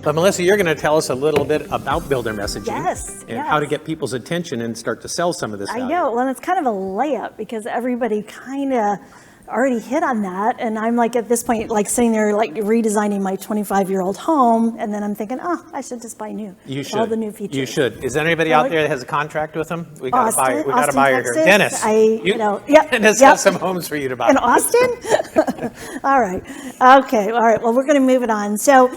But Melissa, you're going to tell us a little bit about builder messaging. Yes, and how to get people's attention and start to sell some of this value. I know. Well, it's kind of a layup because everybody kind of already hit on that. And I'm like, at this point, like sitting there, like redesigning my 25-year-old home. And then I'm thinking, oh, I should just buy new. You should. All the new features. You should. Is there anybody out there that has a contract with them? We got Austin, to buy. We got to buy her here. Texas, Dennis. Yep. Dennis has some homes for you to buy. In Austin? All right. Okay. All right. Well, we're going to move it on. So,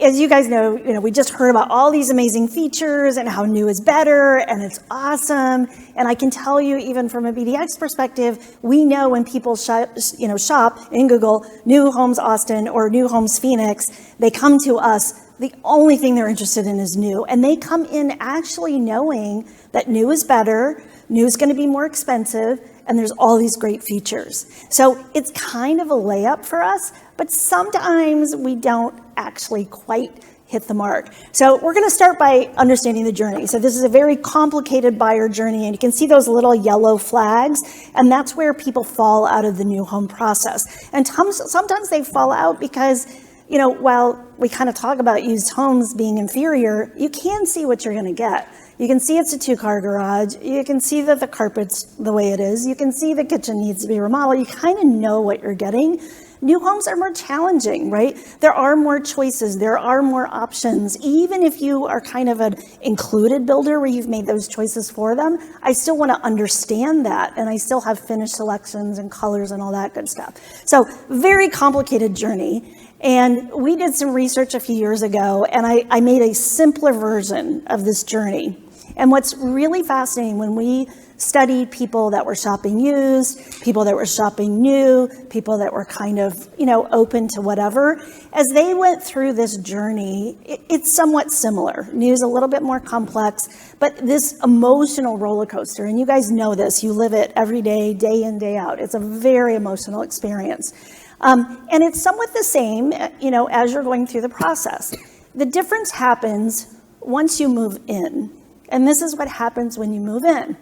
as you guys know, we just heard about all these amazing features and how new is better and it's awesome. And I can tell you, even from a BDX perspective, we know when people shop in Google, New Homes Austin or New Homes Phoenix, they come to us. The only thing they're interested in is new. And they come in actually knowing that new is better, new is going to be more expensive, and there's all these great features. So it's kind of a layup for us, but sometimes we don't actually quite hit the mark. So we're going to start by understanding the journey. So this is a very complicated buyer journey, and you can see those little yellow flags, and that's where people fall out of the new home process. And sometimes they fall out because, while we kind of talk about used homes being inferior, you can see what you're going to get. You can see it's a 2-car garage. You can see that the carpet's the way it is. You can see the kitchen needs to be remodeled. You kind of know what you're getting. New homes are more challenging, right? There are more choices. There are more options. Even if you are kind of an included builder where you've made those choices for them, I still want to understand that. And I still have finished selections and colors and all that good stuff. So very complicated journey. And we did some research a few years ago, and I made a simpler version of this journey. And what's really fascinating, when we studied people that were shopping used, people that were shopping new, people that were kind of, open to whatever, as they went through this journey, it's somewhat similar. New is a little bit more complex, but this emotional roller coaster, and you guys know this, you live it every day, day in, day out. It's a very emotional experience. And it's somewhat the same, as you're going through the process. The difference happens once you move in. And this is what happens when you move in.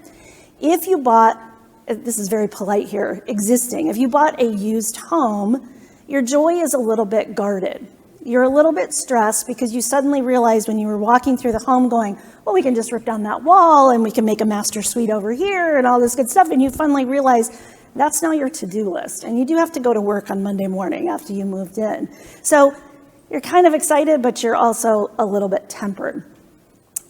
If you bought, this is very polite here, existing, if you bought a used home, your joy is a little bit guarded. You're a little bit stressed because you suddenly realize when you were walking through the home going, well, we can just rip down that wall and we can make a master suite over here and all this good stuff. And you finally realize that's now your to-do list. And you do have to go to work on Monday morning after you moved in. So you're kind of excited, but you're also a little bit tempered.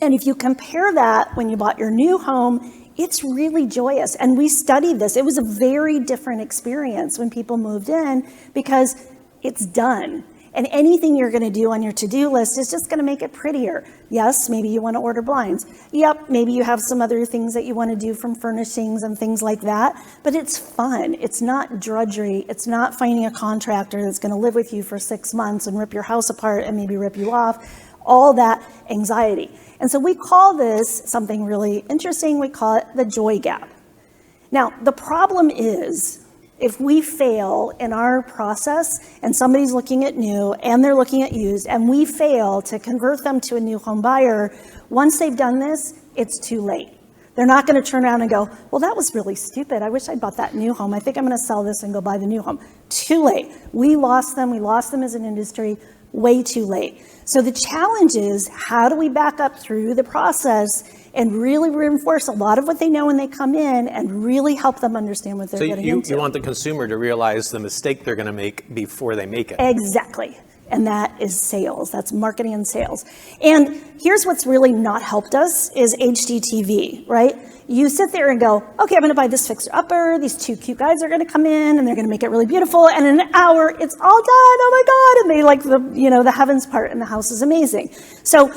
And if you compare that when you bought your new home, it's really joyous. And we studied this. It was a very different experience when people moved in because it's done. And anything you're going to do on your to-do list is just going to make it prettier. Yes, maybe you want to order blinds. Yep, maybe you have some other things that you want to do from furnishings and things like that. But it's fun. It's not drudgery. It's not finding a contractor that's going to live with you for 6 months and rip your house apart and maybe rip you off. All that anxiety. And so we call this something really interesting. We call it the joy gap. Now, the problem is, if we fail in our process and somebody's looking at new and they're looking at used and we fail to convert them to a new home buyer, once they've done this, it's too late. They're not going to turn around and go, well, that was really stupid. I wish I'd bought that new home. I think I'm going to sell this and go buy the new home. Too late. We lost them. We lost them as an industry. Way too late. So the challenge is, how do we back up through the process and really reinforce a lot of what they know when they come in and really help them understand what they're getting into? So you want the consumer to realize the mistake they're going to make before they make it. Exactly. And that is sales. That's marketing and sales. And here's what's really not helped us is HGTV, right? You sit there and go, okay, I'm going to buy this fixer-upper. These 2 cute guys are going to come in and they're going to make it really beautiful. And in an hour, it's all done. Oh my God. And they like the heavens part and the house is amazing. So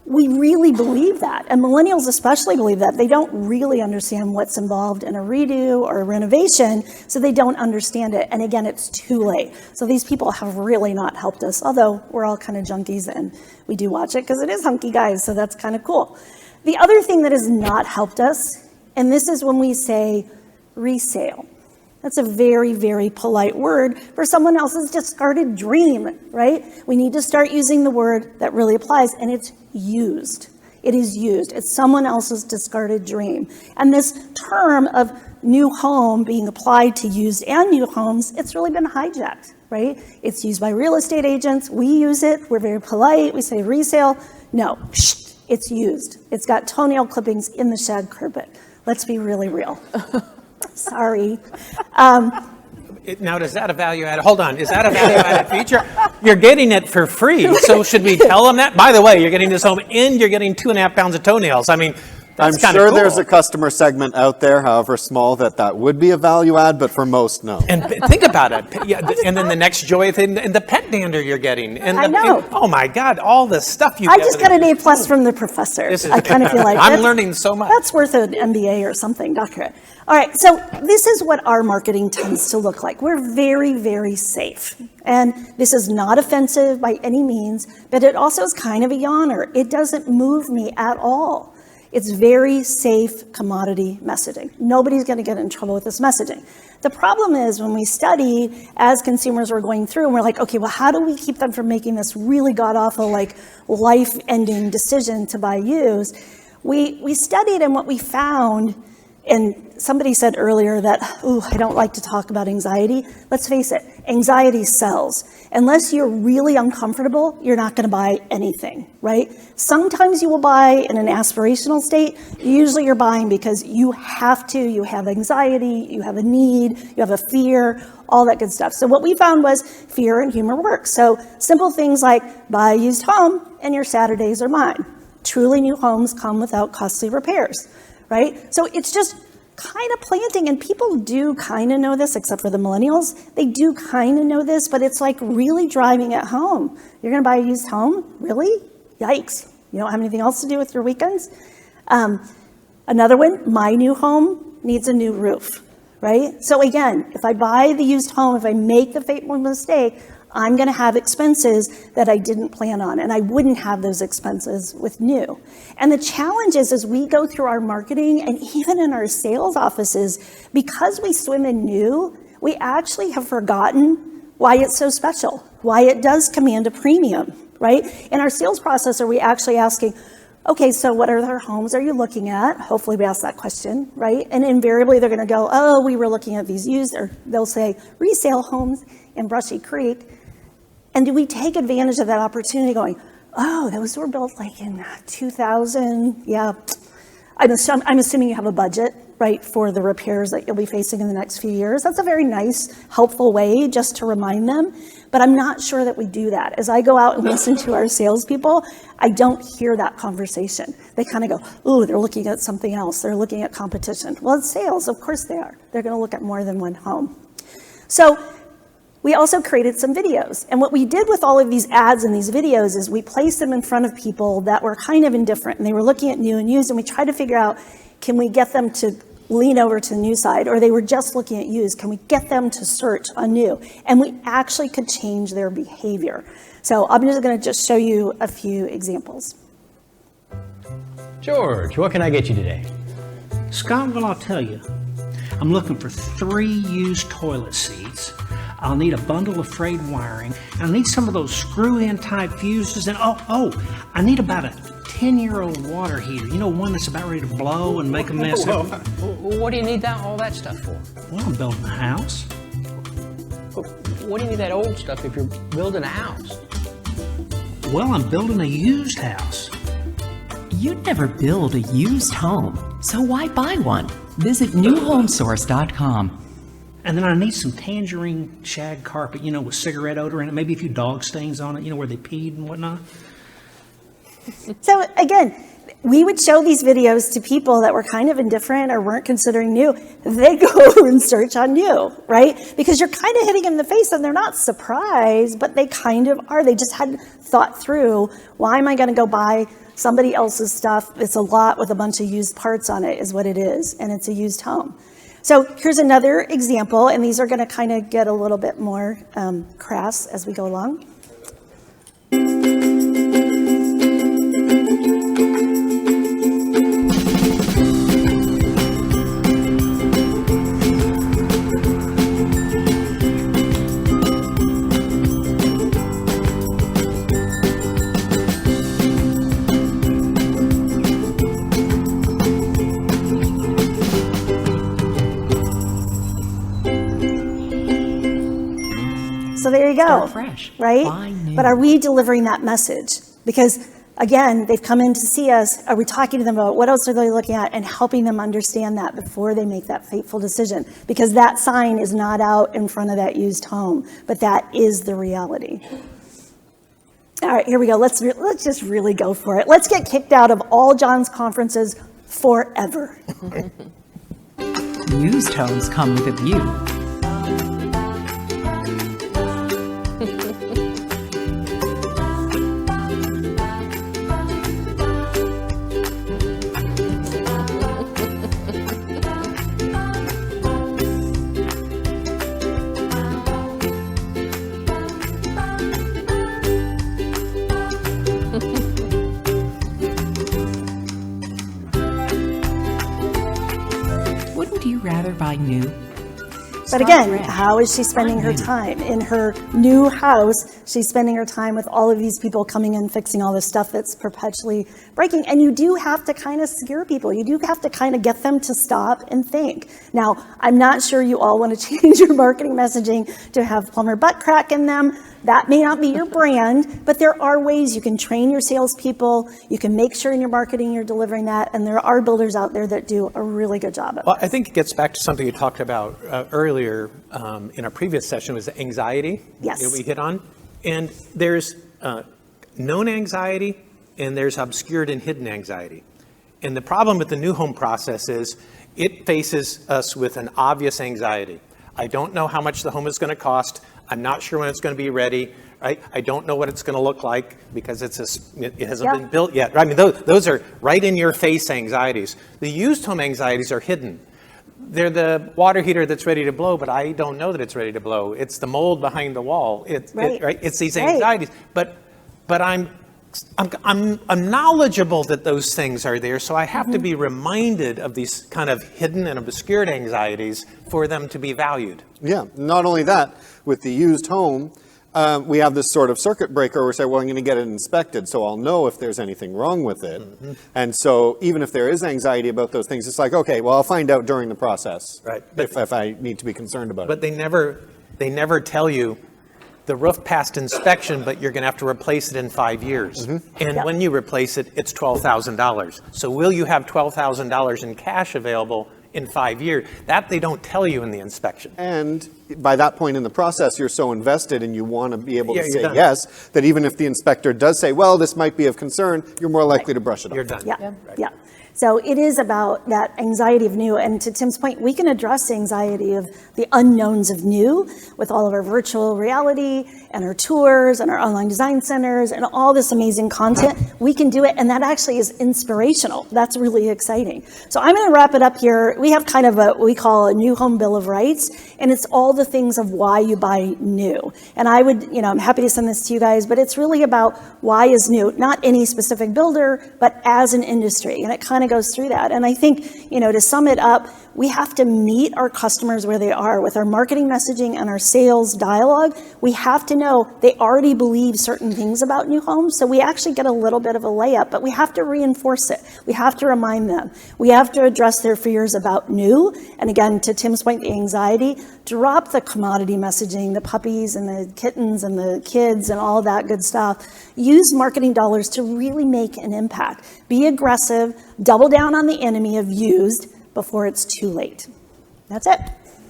we really believe that. And millennials especially believe that. They don't really understand what's involved in a redo or a renovation, so they don't understand it. And again, it's too late. So these people have really not helped us, although we're all kind of junkies and we do watch it because it is hunky guys, so that's kind of cool. The other thing that has not helped us, and this is when we say resale. That's a very, very polite word for someone else's discarded dream, right? We need to start using the word that really applies, and it's used. It is used. It's someone else's discarded dream. And this term of new home being applied to used and new homes, it's really been hijacked right? It's used by real estate agents. We use it. We're very polite. We say resale. No, it's used. It's got toenail clippings in the shag carpet. Let's be really real. Sorry. Now, is that a value added? Hold on, is that a value added feature? You're getting it for free, so should we tell them that? By the way, you're getting this home and you're getting 2.5 pounds of toenails. I mean, I'm that's sure cool. there's a customer segment out there, however small, that would be a value add, but for most, no. And think about it. Yeah, and then the next joy thing, and the pet dander you're getting. And I know. And, oh my God, all the stuff you I get just with got an it. A+ from the professor. I kind of feel like I'm learning so much. That's worth an MBA or something, doctorate. All right, so this is what our marketing tends to look like. We're very, very safe. And this is not offensive by any means, but it also is kind of a yawner. It doesn't move me at all. It's very safe commodity messaging. Nobody's going to get in trouble with this messaging. The problem is when we study as consumers were going through and we're like, okay, well, how do we keep them from making this really god-awful, like life-ending decision to buy used? We studied, and what we found, and somebody said earlier that, ooh, I don't like to talk about anxiety. Let's face it, anxiety sells. Unless you're really uncomfortable, you're not going to buy anything, right? Sometimes you will buy in an aspirational state. Usually you're buying because you have to, you have anxiety, you have a need, you have a fear, all that good stuff. So what we found was fear and humor work. So simple things like buy a used home and your Saturdays are mine. Truly new homes come without costly repairs, right? So it's just kind of planting, and people do kind of know this, except for the millennials. They do kind of know this, but it's like really driving it home. You're going to buy a used home? Really? Yikes. You don't have anything else to do with your weekends? Another one, my new home needs a new roof, right? So again, if I buy the used home, if I make the fateful mistake, I'm going to have expenses that I didn't plan on, and I wouldn't have those expenses with new. And the challenge is, as we go through our marketing and even in our sales offices, because we swim in new, we actually have forgotten why it's so special, why it does command a premium, right? In our sales process, are we actually asking, okay, so what other homes are you looking at? Hopefully we ask that question, right? And invariably they're going to go, oh, we were looking at these used, or they'll say resale homes in Brushy Creek. And do we take advantage of that opportunity going, oh, those were built like in 2000? Yeah, I'm assuming you have a budget, right, for the repairs that you'll be facing in the next few years. That's a very nice, helpful way just to remind them. But I'm not sure that we do that. As I go out and listen to our salespeople, I don't hear that conversation. They kind of go, ooh, they're looking at something else. They're looking at competition. Well, it's sales. Of course they are. They're going to look at more than one home. So we also created some videos. And what we did with all of these ads and these videos is we placed them in front of people that were kind of indifferent, and they were looking at new and used, and we tried to figure out, can we get them to lean over to the new side, or they were just looking at used, can we get them to search on new? And we actually could change their behavior. So I'm just gonna just show you a few examples. George, what can I get you today? Scott, well, I'll tell you. I'm looking for 3 used toilet seats. I'll need a bundle of frayed wiring. And I need some of those screw-in type fuses. And I need about a 10-year-old water heater. You know, one that's about ready to blow and make a mess. What do you need all that stuff for? Well, I'm building a house. What do you need that old stuff if you're building a house? Well, I'm building a used house. You'd never build a used home, so why buy one? Visit newhomesource.com. And then I need some tangerine shag carpet, you know, with cigarette odor in it, maybe a few dog stains on it, you know, where they peed and whatnot. So again, we would show these videos to people that were kind of indifferent or weren't considering new. They go and search on new, right? Because you're kind of hitting them in the face and they're not surprised, but they kind of are. They just hadn't thought through, why am I going to go buy somebody else's stuff? It's a lot with a bunch of used parts on it is what it is, and it's a used home. So here's another example, and these are going to kind of get a little bit more crass as we go along. So there you go. Start fresh. Right? Buy new. But are we delivering that message? Because again, they've come in to see us. Are we talking to them about what else are they looking at and helping them understand that before they make that fateful decision? Because that sign is not out in front of that used home, but that is the reality. All right, here we go. Let's just really go for it. Let's get kicked out of all John's conferences forever. Used homes come with a view. Wouldn't you rather buy new? But Start again, fresh. how is she spending her time? In her new house, she's spending her time with all of these people coming in, fixing all this stuff that's perpetually breaking. And you do have to kind of scare people. You do have to kind of get them to stop and think. Now, I'm not sure you all want to change your marketing messaging to have plumber butt crack in them. That may not be your brand, but there are ways you can train your salespeople. You can make sure in your marketing you're delivering that. And there are builders out there that do a really good job at it. Well, I think it gets back to something you talked about earlier in our previous session, was anxiety. Yes. That we hit on. And there's known anxiety and there's obscured and hidden anxiety. And the problem with the new home process is it faces us with an obvious anxiety. I don't know how much the home is going to cost. I'm not sure when it's going to be ready. Right? I don't know what it's going to look like because it hasn't been built yet. I mean, those are right in your face anxieties. The used home anxieties are hidden. They're the water heater that's ready to blow, but I don't know that it's ready to blow. It's the mold behind the wall. Right. It's these anxieties. But I'm knowledgeable that those things are there, so I have to be reminded of these kind of hidden and obscured anxieties for them to be valued. Yeah, not only that, with the used home, we have this sort of circuit breaker where we say, well, I'm going to get it inspected, so I'll know if there's anything wrong with it. Mm-hmm. And so even if there is anxiety about those things, it's like, okay, well, I'll find out during the process, right? If I need to be concerned about it. But they never tell you the roof passed inspection, but you're going to have to replace it in 5 years. Mm-hmm. And when you replace it, it's $12,000. So will you have $12,000 in cash available in 5 years? That they don't tell you in the inspection. And by that point in the process, you're so invested and you want to be able to say done. yes, that even if the inspector does say, well, this might be of concern, you're more likely to brush it off. You're done. Yeah, yeah. So it is about that anxiety of new. And to Tim's point, we can address the anxiety of the unknowns of new with all of our virtual reality and our tours and our online design centers and all this amazing content. We can do it. And that actually is inspirational. That's really exciting. So I'm going to wrap it up here. We have kind of what we call a new home bill of rights. And it's all the things of why you buy new. And I would, I'm happy to send this to you guys, but it's really about why is new, not any specific builder, but as an industry. And it kind of goes through that. And I think, to sum it up, we have to meet our customers where they are with our marketing messaging and our sales dialogue. We have to know they already believe certain things about new homes. So we actually get a little bit of a layup, but we have to reinforce it. We have to remind them. We have to address their fears about new. And again, to Tim's point, the anxiety, drop the commodity messaging, the puppies and the kittens and the kids and all that good stuff. Use marketing dollars to really make an impact. Be aggressive, double down on the enemy of used before it's too late. That's it.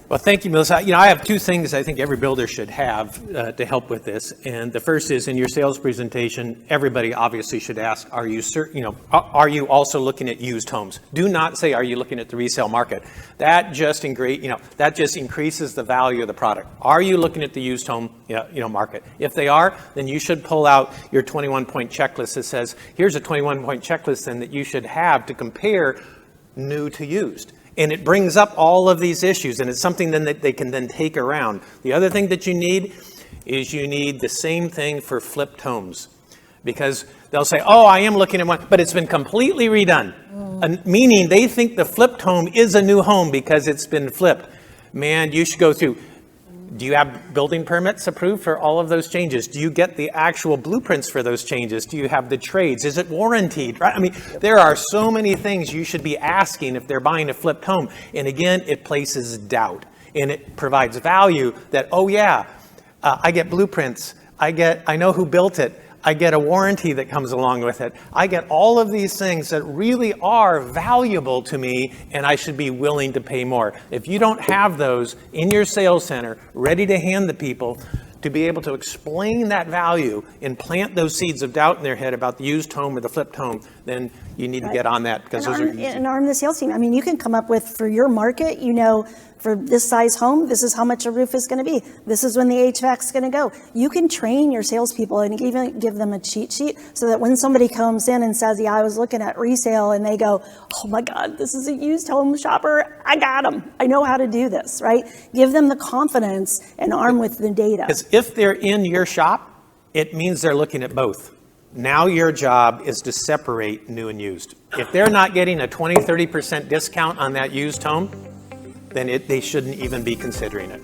Well, thank you, Melissa. I have two things I think every builder should have to help with this. And the first is in your sales presentation, everybody obviously should ask, are you also looking at used homes? Do not say, are you looking at the resale market? That just increases the value of the product. Are you looking at the used home market? If they are, then you should pull out your 21-point checklist that says, here's a 21-point checklist then that you should have to compare new to used. And it brings up all of these issues, and it's something then that they can then take around. The other thing that you need is the same thing for flipped homes. Because they'll say, oh, I am looking at one, but it's been completely redone. Meaning they think the flipped home is a new home because it's been flipped. Man, you should go through. Do you have building permits approved for all of those changes? Do you get the actual blueprints for those changes? Do you have the trades? Is it warranted? Right? I mean, there are so many things you should be asking if they're buying a flipped home. And again, it places doubt and it provides value that, oh yeah, I get blueprints. I know who built it. I get a warranty that comes along with it. I get all of these things that really are valuable to me, and I should be willing to pay more. If you don't have those in your sales center, ready to hand the people, to be able to explain that value and plant those seeds of doubt in their head about the used home or the flipped home, then you need to get on that, because those are easy. And arm the sales team. I mean, you can come up with, for your market, for this size home, this is how much a roof is going to be. This is when the HVAC is going to go. You can train your salespeople and even give them a cheat sheet so that when somebody comes in and says, yeah, I was looking at resale, and they go, oh my God, this is a used home shopper. I got them. I know how to do this, right? Give them the confidence and arm with the data. Because if they're in your shop, it means they're looking at both. Now your job is to separate new and used. If they're not getting a 20, 30% discount on that used home, then they shouldn't even be considering it.